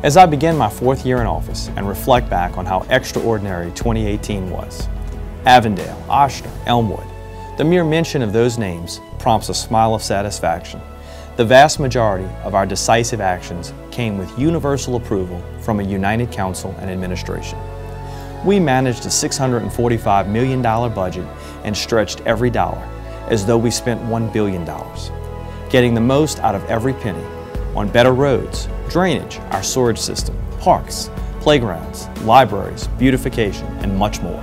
As I begin my 4th year in office and reflect back on how extraordinary 2018 was, Avondale, Oshner, Elmwood, the mere mention of those names prompts a smile of satisfaction. The vast majority of our decisive actions came with universal approval from a united council and administration. We managed a $645 million budget and stretched every dollar as though we spent $1 billion, getting the most out of every penny on better roads, drainage, our sewage system, parks, playgrounds, libraries, beautification, and much more.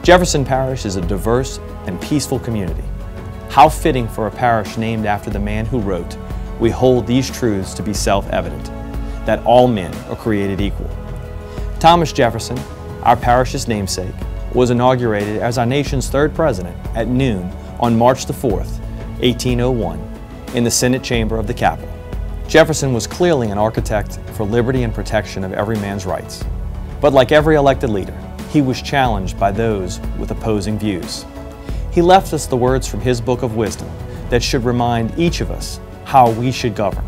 Jefferson Parish is a diverse and peaceful community. How fitting for a parish named after the man who wrote, "We hold these truths to be self-evident, that all men are created equal." Thomas Jefferson, our parish's namesake, was inaugurated as our nation's 3rd president at noon on March the 4th, 1801, in the Senate chamber of the Capitol. Jefferson was clearly an architect for liberty and protection of every man's rights. But like every elected leader, he was challenged by those with opposing views. He left us the words from his book of wisdom that should remind each of us how we should govern.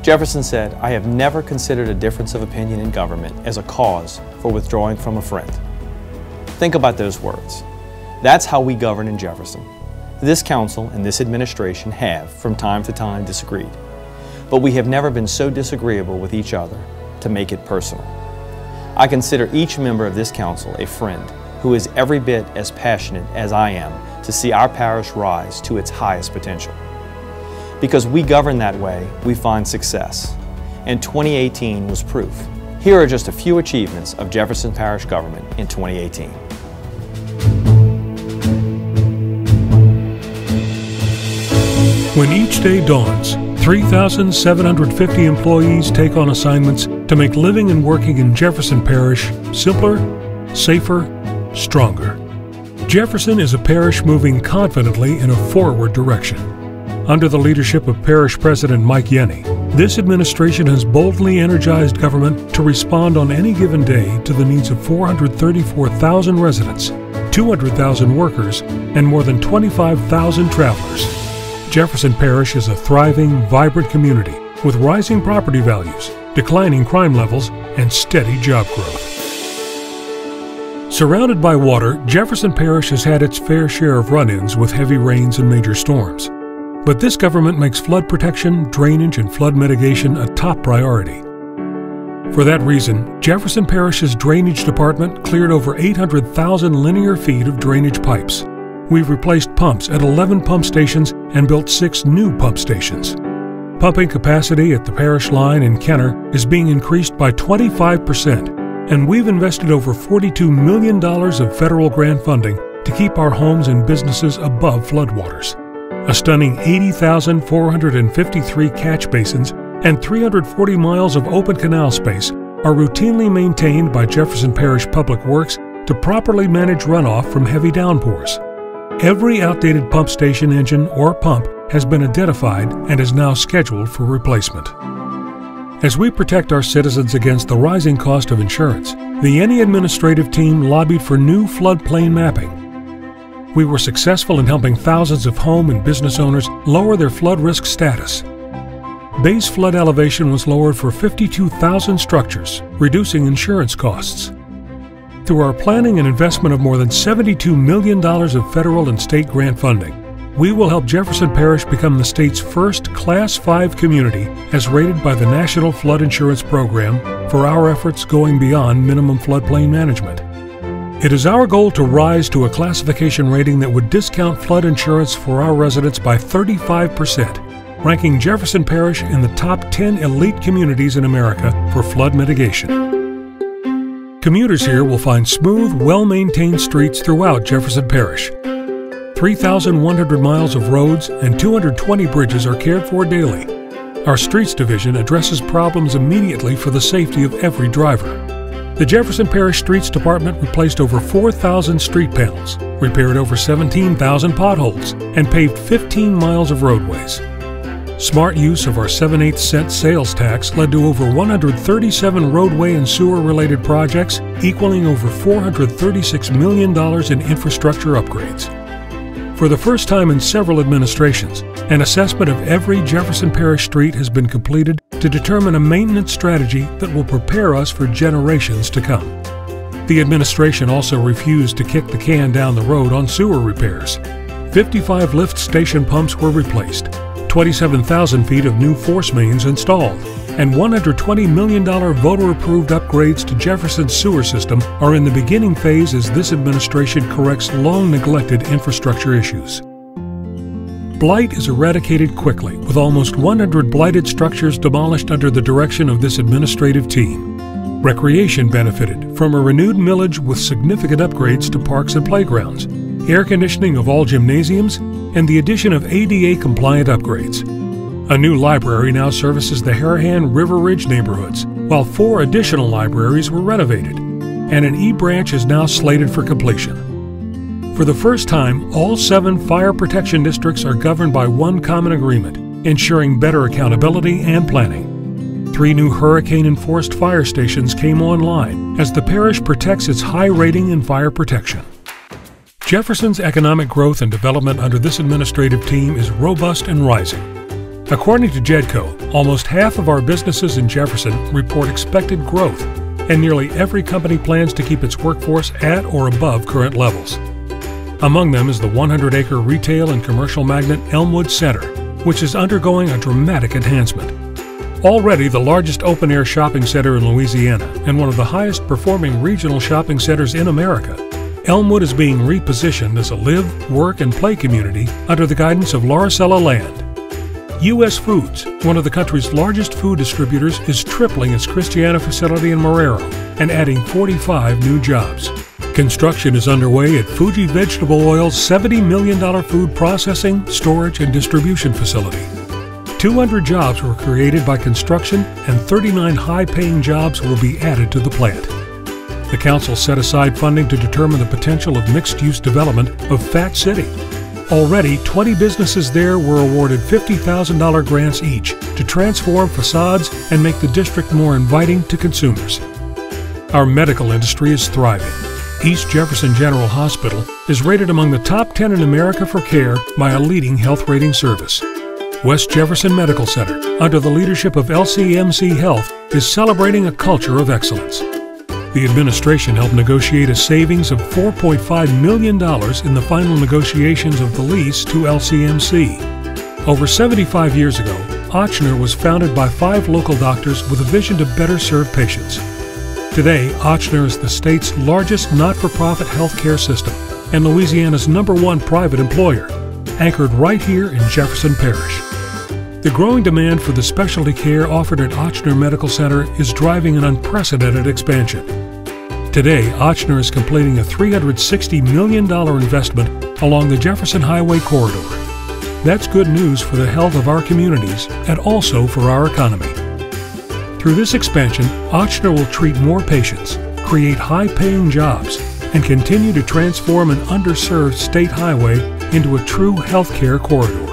Jefferson said, "I have never considered a difference of opinion in government as a cause for withdrawing from a friend." Think about those words. That's how we govern in Jefferson. This council and this administration have, from time to time, disagreed. But we have never been so disagreeable with each other to make it personal. I consider each member of this council a friend who is every bit as passionate as I am to see our parish rise to its highest potential. Because we govern that way, we find success. And 2018 was proof. Here are just a few achievements of Jefferson Parish government in 2018. When each day dawns, 3,750 employees take on assignments to make living and working in Jefferson Parish simpler, safer, stronger. Jefferson is a parish moving confidently in a forward direction. Under the leadership of Parish President Mike Yenny, this administration has boldly energized government to respond on any given day to the needs of 434,000 residents, 200,000 workers, and more than 25,000 travelers. Jefferson Parish is a thriving, vibrant community with rising property values, declining crime levels, and steady job growth. Surrounded by water, Jefferson Parish has had its fair share of run-ins with heavy rains and major storms. But this government makes flood protection, drainage, and flood mitigation a top priority. For that reason, Jefferson Parish's Drainage Department cleared over 800,000 linear feet of drainage pipes. We've replaced pumps at 11 pump stations and built 6 new pump stations. Pumping capacity at the parish line in Kenner is being increased by 25%, and we've invested over $42 million of federal grant funding to keep our homes and businesses above floodwaters. A stunning 80,453 catch basins and 340 miles of open canal space are routinely maintained by Jefferson Parish Public Works to properly manage runoff from heavy downpours. Every outdated pump station engine or pump has been identified and is now scheduled for replacement. As we protect our citizens against the rising cost of insurance, the Yenny administrative team lobbied for new floodplain mapping. We were successful in helping thousands of home and business owners lower their flood risk status. Base flood elevation was lowered for 52,000 structures, reducing insurance costs. Through our planning and investment of more than $72 million of federal and state grant funding, we will help Jefferson Parish become the state's first Class 5 community as rated by the National Flood Insurance Program for our efforts going beyond minimum floodplain management. It is our goal to rise to a classification rating that would discount flood insurance for our residents by 35%, ranking Jefferson Parish in the top 10 elite communities in America for flood mitigation. Commuters here will find smooth, well-maintained streets throughout Jefferson Parish. 3,100 miles of roads and 220 bridges are cared for daily. Our Streets Division addresses problems immediately for the safety of every driver. The Jefferson Parish Streets Department replaced over 4,000 street panels, repaired over 17,000 potholes, and paved 15 miles of roadways. Smart use of our 7/8 cent sales tax led to over 137 roadway and sewer-related projects, equaling over $436 million in infrastructure upgrades. For the first time in several administrations, an assessment of every Jefferson Parish street has been completed to determine a maintenance strategy that will prepare us for generations to come. The administration also refused to kick the can down the road on sewer repairs. 55 lift station pumps were replaced, 27,000 feet of new force mains installed, and $120 million voter-approved upgrades to Jefferson's sewer system are in the beginning phase as this administration corrects long-neglected infrastructure issues. Blight is eradicated quickly, with almost 100 blighted structures demolished under the direction of this administrative team. Recreation benefited from a renewed millage with significant upgrades to parks and playgrounds, air conditioning of all gymnasiums, and the addition of ADA-compliant upgrades. A new library now services the Harahan River Ridge neighborhoods, while 4 additional libraries were renovated, and an E-branch is now slated for completion. For the first time, all 7 fire protection districts are governed by one common agreement, ensuring better accountability and planning. 3 new hurricane-enforced fire stations came online as the parish protects its high rating in fire protection. Jefferson's economic growth and development under this administrative team is robust and rising. According to JEDCO, almost half of our businesses in Jefferson report expected growth, and nearly every company plans to keep its workforce at or above current levels. Among them is the 100-acre retail and commercial magnet Elmwood Center, which is undergoing a dramatic enhancement. Already the largest open-air shopping center in Louisiana and one of the highest-performing regional shopping centers in America, Elmwood is being repositioned as a live, work, and play community under the guidance of Laricella Land. U.S. Foods, one of the country's largest food distributors, is tripling its Christiana facility in Marrero and adding 45 new jobs. Construction is underway at Fuji Vegetable Oil's $70 million food processing, storage, and distribution facility. 200 jobs were created by construction, and 39 high-paying jobs will be added to the plant. The council set aside funding to determine the potential of mixed-use development of Fat City. Already, 20 businesses there were awarded $50,000 grants each to transform facades and make the district more inviting to consumers. Our medical industry is thriving. East Jefferson General Hospital is rated among the top 10 in America for care by a leading health rating service. West Jefferson Medical Center, under the leadership of LCMC Health, is celebrating a culture of excellence. The administration helped negotiate a savings of $4.5 million in the final negotiations of the lease to LCMC. Over 75 years ago, Ochsner was founded by 5 local doctors with a vision to better serve patients. Today, Ochsner is the state's largest not-for-profit health care system and Louisiana's #1 private employer, anchored right here in Jefferson Parish. The growing demand for the specialty care offered at Ochsner Medical Center is driving an unprecedented expansion. Today, Ochsner is completing a $360 million investment along the Jefferson Highway corridor. That's good news for the health of our communities and also for our economy. Through this expansion, Ochsner will treat more patients, create high-paying jobs, and continue to transform an underserved state highway into a true healthcare corridor.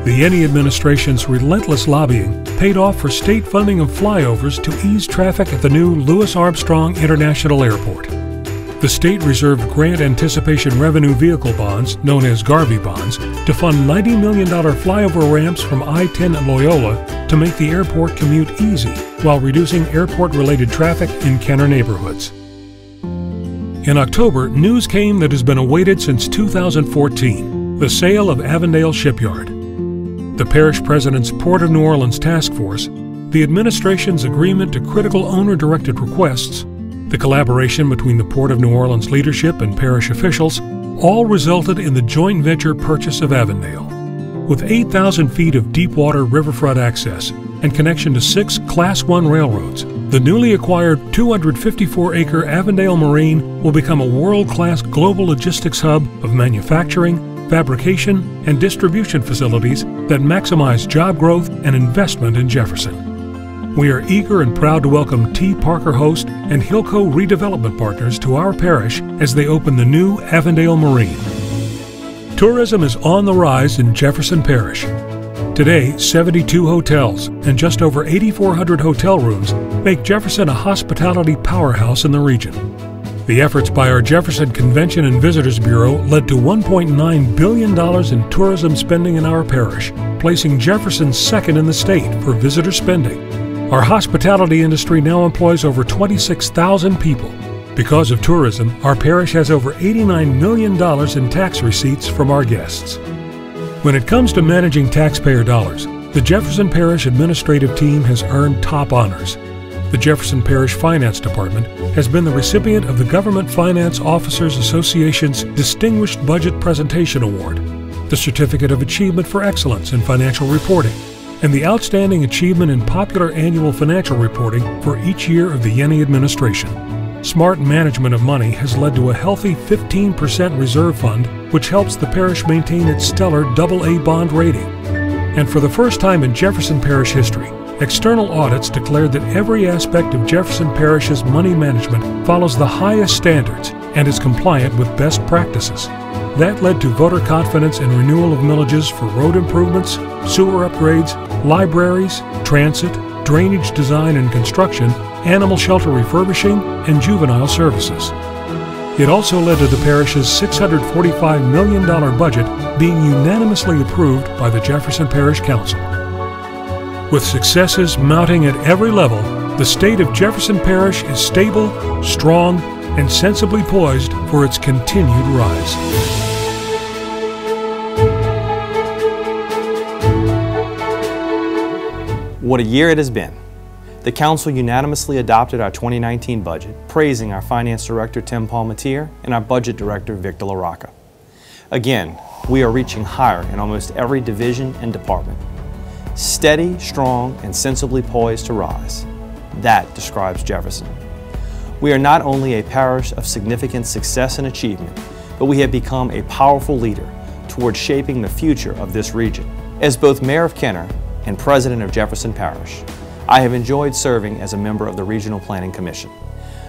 The NE administration's relentless lobbying paid off for state funding of flyovers to ease traffic at the new Louis Armstrong International Airport. The state reserved grant anticipation revenue vehicle bonds, known as Garvey bonds, to fund $90 million flyover ramps from I-10 and Loyola to make the airport commute easy while reducing airport-related traffic in Kenner neighborhoods. In October, news came that has been awaited since 2014, the sale of Avondale Shipyard. The parish president's Port of New Orleans task force, the administration's agreement to critical owner-directed requests, the collaboration between the Port of New Orleans leadership and parish officials, all resulted in the joint venture purchase of Avondale. With 8,000 feet of deep-water riverfront access and connection to 6 Class I railroads, the newly acquired 254-acre Avondale Marine will become a world-class global logistics hub of manufacturing, fabrication, and distribution facilities that maximize job growth and investment in Jefferson. We are eager and proud to welcome T. Parker Host and Hilco Redevelopment Partners to our parish as they open the new Avondale Marine. Tourism is on the rise in Jefferson Parish. Today, 72 hotels and just over 8,400 hotel rooms make Jefferson a hospitality powerhouse in the region. The efforts by our Jefferson Convention and Visitors Bureau led to $1.9 billion in tourism spending in our parish, placing Jefferson second in the state for visitor spending. Our hospitality industry now employs over 26,000 people. Because of tourism, our parish has over $89 million in tax receipts from our guests. When it comes to managing taxpayer dollars, the Jefferson Parish administrative team has earned top honors. The Jefferson Parish Finance Department has been the recipient of the Government Finance Officers Association's Distinguished Budget Presentation Award, the Certificate of Achievement for Excellence in Financial Reporting, and the Outstanding Achievement in Popular Annual Financial Reporting for each year of the Yenny administration. Smart management of money has led to a healthy 15% reserve fund, which helps the parish maintain its stellar AA bond rating. And for the first time in Jefferson Parish history, external audits declared that every aspect of Jefferson Parish's money management follows the highest standards and is compliant with best practices. That led to voter confidence and renewal of millages for road improvements, sewer upgrades, libraries, transit, drainage design and construction, animal shelter refurbishing, and juvenile services. It also led to the parish's $645 million budget being unanimously approved by the Jefferson Parish Council. With successes mounting at every level, the state of Jefferson Parish is stable, strong, and sensibly poised for its continued rise. What a year it has been. The Council unanimously adopted our 2019 budget, praising our Finance Director Tim Palmatier and our Budget Director Victor LaRocca. Again, we are reaching higher in almost every division and department. Steady, strong, and sensibly poised to rise. That describes Jefferson. We are not only a parish of significant success and achievement, but we have become a powerful leader towards shaping the future of this region. As both Mayor of Kenner and President of Jefferson Parish, I have enjoyed serving as a member of the Regional Planning Commission.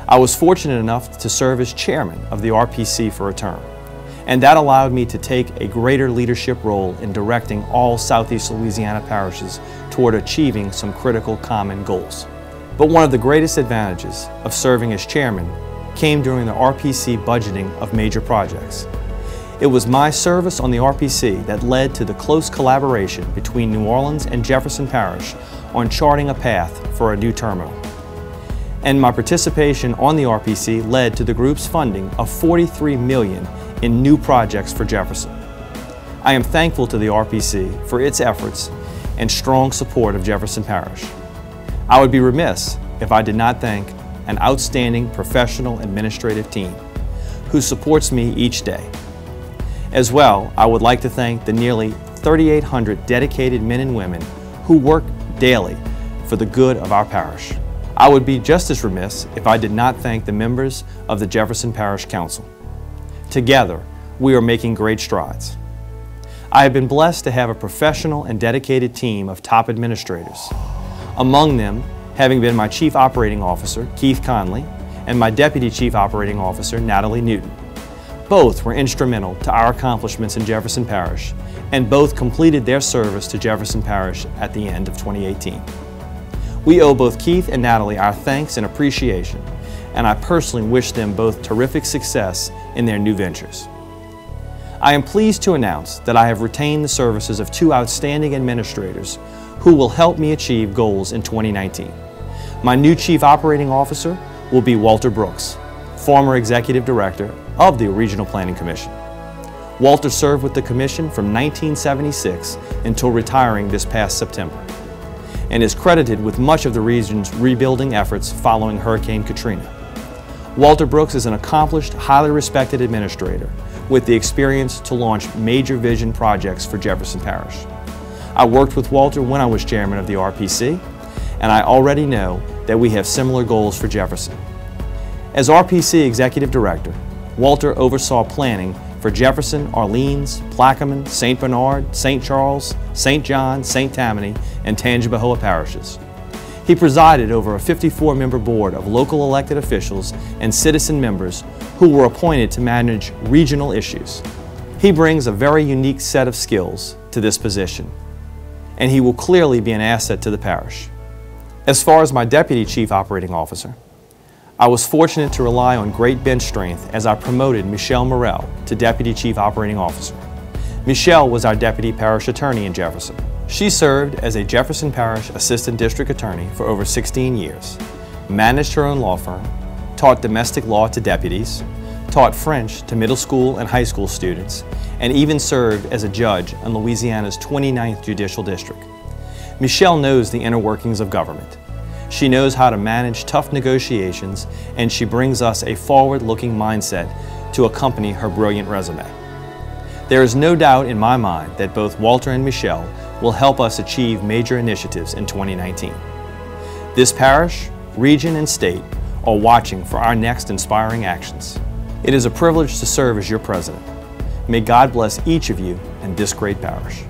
I was fortunate enough to serve as chairman of the RPC for a term, and that allowed me to take a greater leadership role in directing all Southeast Louisiana parishes toward achieving some critical common goals. But one of the greatest advantages of serving as chairman came during the RPC budgeting of major projects. It was my service on the RPC that led to the close collaboration between New Orleans and Jefferson Parish on charting a path for a new terminal. And my participation on the RPC led to the group's funding of $43 million in new projects for Jefferson. I am thankful to the RPC for its efforts and strong support of Jefferson Parish. I would be remiss if I did not thank an outstanding professional administrative team who supports me each day. As well, I would like to thank the nearly 3,800 dedicated men and women who work daily for the good of our parish. I would be just as remiss if I did not thank the members of the Jefferson Parish Council. Together, we are making great strides. I have been blessed to have a professional and dedicated team of top administrators, among them having been my Chief Operating Officer, Keith Conley, and my Deputy Chief Operating Officer, Natalie Newton. Both were instrumental to our accomplishments in Jefferson Parish, and both completed their service to Jefferson Parish at the end of 2018. We owe both Keith and Natalie our thanks and appreciation, and I personally wish them both terrific success in their new ventures. I am pleased to announce that I have retained the services of two outstanding administrators who will help me achieve goals in 2019. My new Chief Operating Officer will be Walter Brooks, former Executive Director of the Regional Planning Commission. Walter served with the Commission from 1976 until retiring this past September, and is credited with much of the region's rebuilding efforts following Hurricane Katrina. Walter Brooks is an accomplished, highly respected administrator with the experience to launch major vision projects for Jefferson Parish. I worked with Walter when I was chairman of the RPC, and I already know that we have similar goals for Jefferson. As RPC Executive Director, Walter oversaw planning for Jefferson, Orleans, Plaquemine, St. Bernard, St. Charles, St. John, St. Tammany, and Tangipahoa parishes. He presided over a 54-member board of local elected officials and citizen members who were appointed to manage regional issues. He brings a very unique set of skills to this position, and he will clearly be an asset to the parish. As far as my Deputy Chief Operating Officer, I was fortunate to rely on great bench strength as I promoted Michelle Morrell to Deputy Chief Operating Officer. Michelle was our Deputy Parish Attorney in Jefferson. She served as a Jefferson Parish Assistant District Attorney for over 16 years, managed her own law firm, taught domestic law to deputies, taught French to middle school and high school students, and even served as a judge in Louisiana's 29th Judicial District. Michelle knows the inner workings of government. She knows how to manage tough negotiations, and she brings us a forward-looking mindset to accompany her brilliant resume. There is no doubt in my mind that both Walter and Michelle will help us achieve major initiatives in 2019. This parish, region, and state are watching for our next inspiring actions. It is a privilege to serve as your president. May God bless each of you and this great parish.